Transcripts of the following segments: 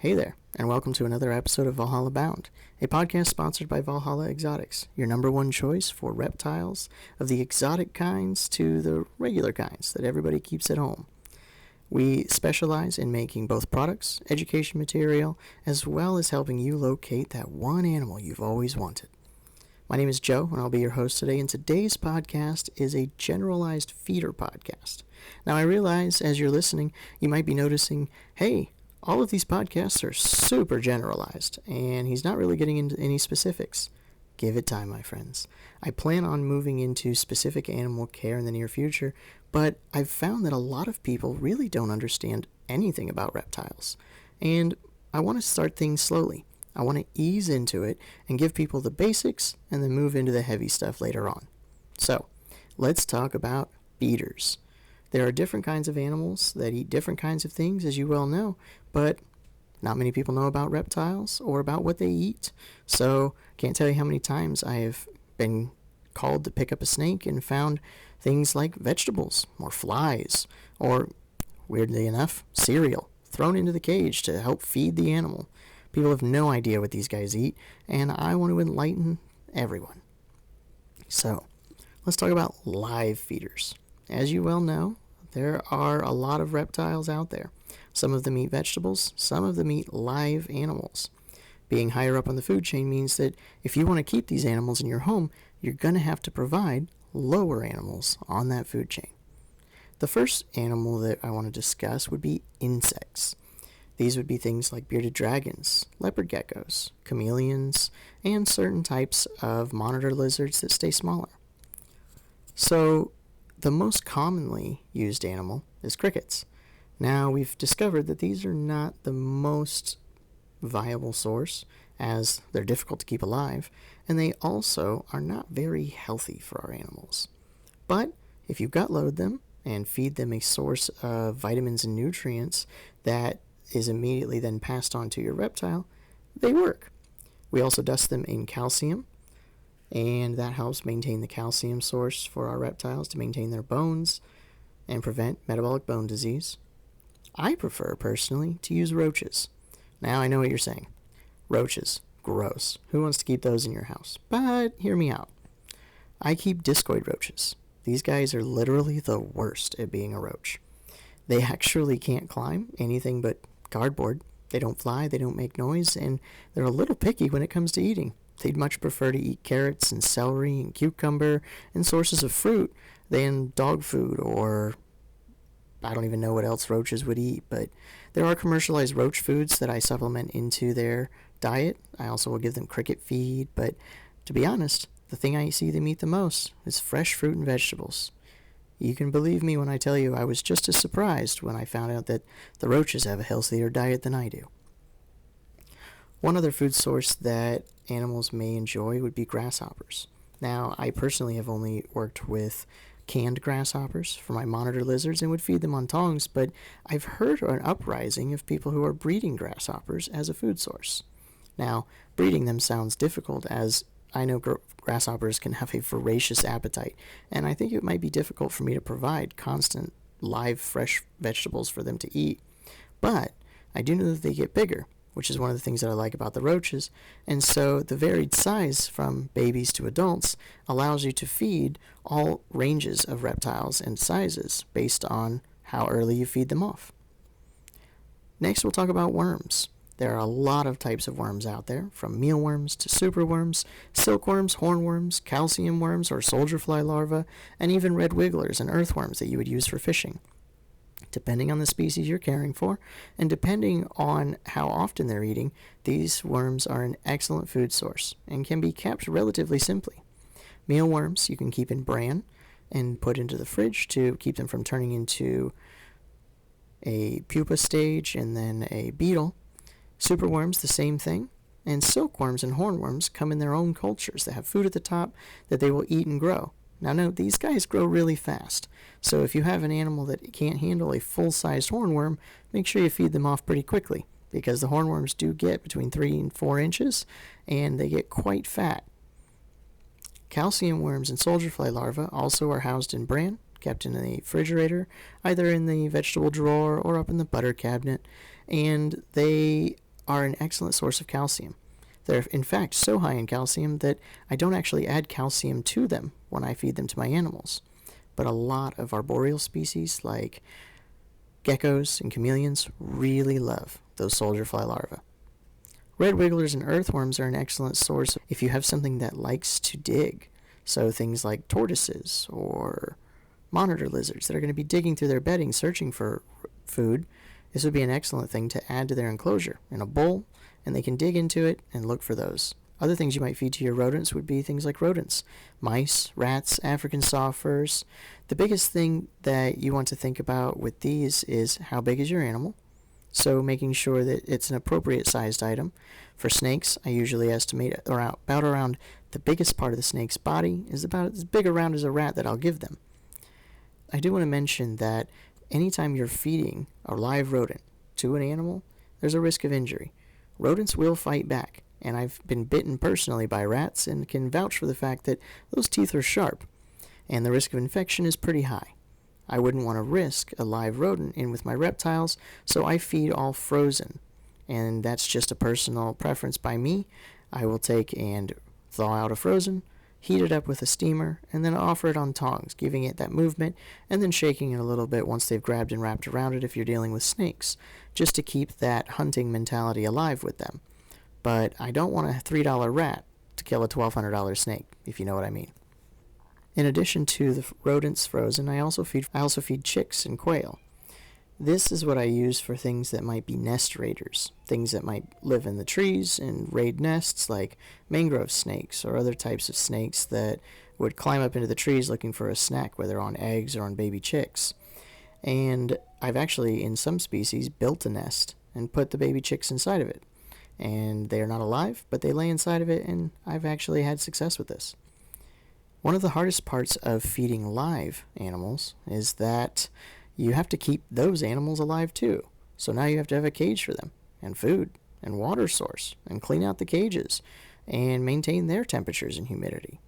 Hey there, and welcome to another episode of Valhalla Bound, a podcast sponsored by Valhalla Exotics, your number one choice for reptiles of the exotic kinds to the regular kinds that everybody keeps at home. We specialize in making both products, education material, as well as helping you locate that one animal you've always wanted. My name is Joe, and I'll be your host today, and today's podcast is a generalized feeder podcast. Now, I realize as you're listening, you might be noticing, hey, all of these podcasts are super generalized, and he's not really getting into any specifics. Give it time, my friends. I plan on moving into specific animal care in the near future, but I've found that a lot of people really don't understand anything about reptiles. And I want to start things slowly. I want to ease into it and give people the basics and then move into the heavy stuff later on. So, let's talk about feeders. There are different kinds of animals that eat different kinds of things, as you well know, but not many people know about reptiles or about what they eat. So, can't tell you how many times I have been called to pick up a snake and found things like vegetables or flies or, weirdly enough, cereal thrown into the cage to help feed the animal. People have no idea what these guys eat, and I want to enlighten everyone. So, let's talk about live feeders. As you well know, there are a lot of reptiles out there. Some of them eat vegetables, some of them eat live animals. Being higher up on the food chain means that if you want to keep these animals in your home, you're going to have to provide lower animals on that food chain. The first animal that I want to discuss would be insects. These would be things like bearded dragons, leopard geckos, chameleons, and certain types of monitor lizards that stay smaller. So, the most commonly used animal is crickets. Now, we've discovered that these are not the most viable source, as they're difficult to keep alive, and they also are not very healthy for our animals. But if you gut load them and feed them a source of vitamins and nutrients that is immediately then passed on to your reptile, they work. We also dust them in calcium, and that helps maintain the calcium source for our reptiles to maintain their bones and prevent metabolic bone disease. I prefer, personally, to use roaches. Now, I know what you're saying. Roaches. Gross. Who wants to keep those in your house? But hear me out. I keep discoid roaches. These guys are literally the worst at being a roach. They actually can't climb anything but cardboard. They don't fly, they don't make noise, and they're a little picky when it comes to eating. They'd much prefer to eat carrots and celery and cucumber and sources of fruit than dog food, or I don't even know what else roaches would eat, but there are commercialized roach foods that I supplement into their diet. I also will give them cricket feed, but to be honest, the thing I see them eat the most is fresh fruit and vegetables. You can believe me when I tell you I was just as surprised when I found out that the roaches have a healthier diet than I do. One other food source that animals may enjoy would be grasshoppers. Now, I personally have only worked with canned grasshoppers for my monitor lizards and would feed them on tongs, but I've heard an uprising of people who are breeding grasshoppers as a food source. Now, breeding them sounds difficult, as I know grasshoppers can have a voracious appetite, and I think it might be difficult for me to provide constant live fresh vegetables for them to eat. But I do know that they get bigger, which is one of the things that I like about the roaches, and so the varied size from babies to adults allows you to feed all ranges of reptiles and sizes based on how early you feed them off. Next, we'll talk about worms. There are a lot of types of worms out there, from mealworms to superworms, silkworms, hornworms, calcium worms or soldier fly larvae, and even red wigglers and earthworms that you would use for fishing. Depending on the species you're caring for, and depending on how often they're eating, these worms are an excellent food source and can be kept relatively simply. Mealworms you can keep in bran and put into the fridge to keep them from turning into a pupa stage and then a beetle. Superworms, the same thing. And silkworms and hornworms come in their own cultures that have food at the top that they will eat and grow. Now note, these guys grow really fast, so if you have an animal that can't handle a full-sized hornworm, make sure you feed them off pretty quickly, because the hornworms do get between 3 and 4 inches, and they get quite fat. Calcium worms and soldier fly larvae also are housed in bran, kept in the refrigerator, either in the vegetable drawer or up in the butter cabinet, and they are an excellent source of calcium. They're in fact so high in calcium that I don't actually add calcium to them when I feed them to my animals. But a lot of arboreal species like geckos and chameleons really love those soldier fly larvae. Red wigglers and earthworms are an excellent source if you have something that likes to dig. So things like tortoises or monitor lizards that are going to be digging through their bedding searching for food. This would be an excellent thing to add to their enclosure in a bowl, and they can dig into it and look for those. Other things you might feed to your rodents would be things like rodents, mice, rats, African soft furs. The biggest thing that you want to think about with these is how big is your animal? So making sure that it's an appropriate sized item. For snakes, I usually estimate about around the biggest part of the snake's body is about as big around as a rat that I'll give them. I do want to mention that anytime you're feeding a live rodent to an animal, there's a risk of injury. Rodents will fight back, and I've been bitten personally by rats and can vouch for the fact that those teeth are sharp, and the risk of infection is pretty high. I wouldn't want to risk a live rodent in with my reptiles, so I feed all frozen, and that's just a personal preference by me. I will take and thaw out a frozen, heat it up with a steamer, and then offer it on tongs, giving it that movement, and then shaking it a little bit once they've grabbed and wrapped around it if you're dealing with snakes, just to keep that hunting mentality alive with them. But I don't want a $3 rat to kill a $1,200 snake, if you know what I mean. In addition to the rodents frozen, I also feed chicks and quail. This is what I use for things that might be nest raiders, things that might live in the trees and raid nests like mangrove snakes or other types of snakes that would climb up into the trees looking for a snack, whether on eggs or on baby chicks. And I've actually, in some species, built a nest and put the baby chicks inside of it. And they are not alive, but they lay inside of it, and I've actually had success with this. One of the hardest parts of feeding live animals is that you have to keep those animals alive too. So now you have to have a cage for them, and food, and water source, and clean out the cages, and maintain their temperatures and humidity.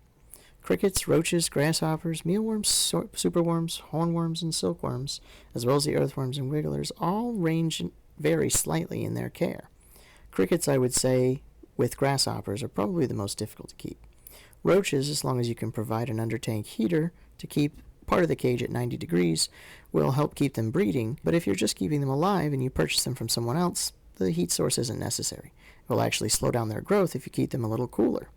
Crickets, roaches, grasshoppers, mealworms, superworms, hornworms, and silkworms, as well as the earthworms and wigglers, all range and vary slightly in their care. Crickets, I would say, with grasshoppers, are probably the most difficult to keep. Roaches, as long as you can provide an under-tank heater to keep part of the cage at 90 degrees, will help keep them breeding, but if you're just keeping them alive and you purchase them from someone else, the heat source isn't necessary. It will actually slow down their growth if you keep them a little cooler.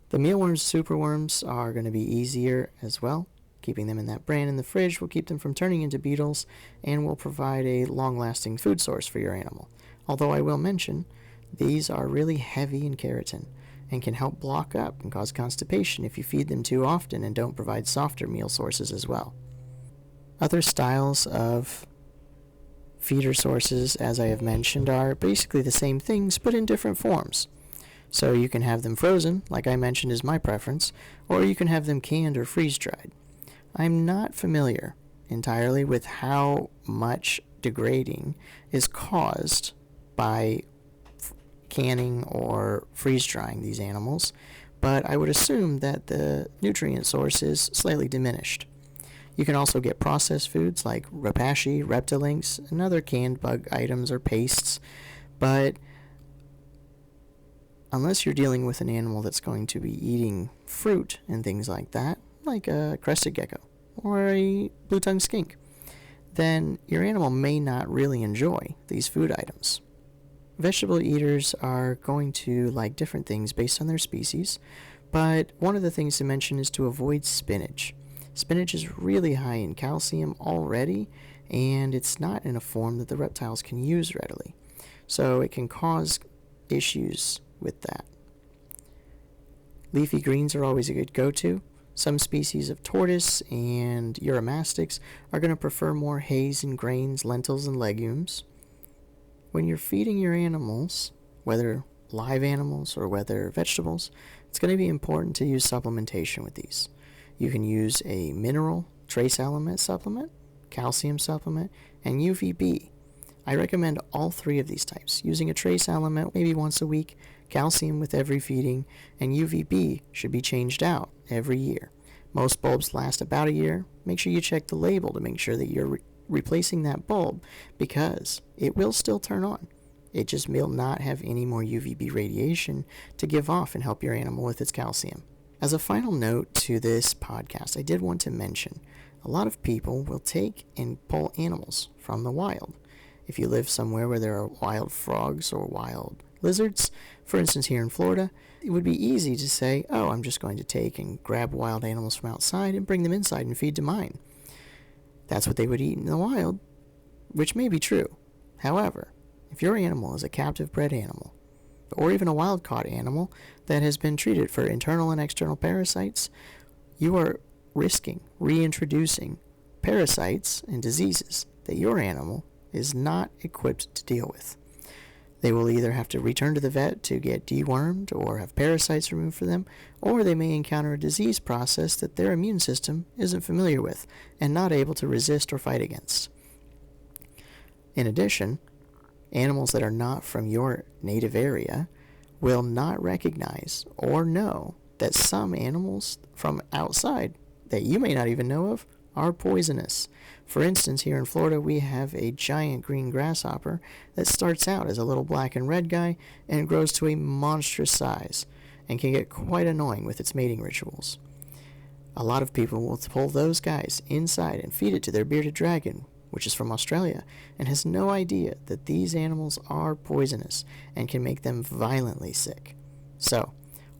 The mealworms, superworms are going to be easier as well. Keeping them in that bran in the fridge will keep them from turning into beetles and will provide a long-lasting food source for your animal. Although I will mention, these are really heavy in keratin and can help block up and cause constipation if you feed them too often and don't provide softer meal sources as well. Other styles of feeder sources, as I have mentioned, are basically the same things but in different forms. So you can have them frozen, like I mentioned is my preference, or you can have them canned or freeze-dried. I'm not familiar entirely with how much degrading is caused by canning or freeze-drying these animals, but I would assume that the nutrient source is slightly diminished. You can also get processed foods like Repashy, Reptilinks, and other canned bug items or pastes, but unless you're dealing with an animal that's going to be eating fruit and things like that, like a crested gecko or a blue-tongued skink, then your animal may not really enjoy these food items. Vegetable eaters are going to like different things based on their species, but one of the things to mention is to avoid spinach. Spinach is really high in calcium already, and it's not in a form that the reptiles can use readily, so it can cause issues with that. Leafy greens are always a good go-to. Some species of tortoise and uromastyx are going to prefer more hays and grains, lentils, and legumes. When you're feeding your animals, whether live animals or whether vegetables, it's going to be important to use supplementation with these. You can use a mineral trace element supplement, calcium supplement, and UVB. I recommend all three of these types, using a trace element maybe once a week, calcium with every feeding, and UVB should be changed out every year. Most bulbs last about a year. Make sure you check the label to make sure that you're replacing that bulb, because it will still turn on. It just will not have any more UVB radiation to give off and help your animal with its calcium. As a final note to this podcast, I did want to mention a lot of people will take and pull animals from the wild. If you live somewhere where there are wild frogs or wild lizards, for instance here in Florida, it would be easy to say, oh, I'm just going to take and grab wild animals from outside and bring them inside and feed to mine. That's what they would eat in the wild, which may be true. However, if your animal is a captive bred animal, or even a wild-caught animal that has been treated for internal and external parasites, you are risking reintroducing parasites and diseases that your animal is not equipped to deal with. They will either have to return to the vet to get dewormed or have parasites removed for them, or they may encounter a disease process that their immune system isn't familiar with and not able to resist or fight against. In addition, animals that are not from your native area will not recognize or know that some animals from outside that you may not even know of are poisonous. For instance, here in Florida, we have a giant green grasshopper that starts out as a little black and red guy and grows to a monstrous size and can get quite annoying with its mating rituals. A lot of people will pull those guys inside and feed it to their bearded dragon, which is from Australia, and has no idea that these animals are poisonous and can make them violently sick. So,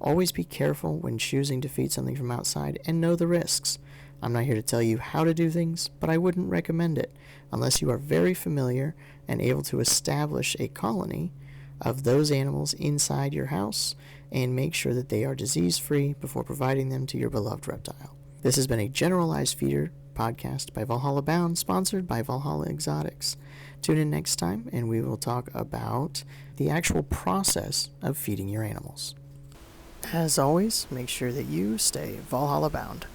always be careful when choosing to feed something from outside and know the risks. I'm not here to tell you how to do things, but I wouldn't recommend it unless you are very familiar and able to establish a colony of those animals inside your house and make sure that they are disease-free before providing them to your beloved reptile. This has been a Generalized Feeder podcast by Valhalla Bound, sponsored by Valhalla Exotics. Tune in next time, and we will talk about the actual process of feeding your animals. As always, make sure that you stay Valhalla Bound.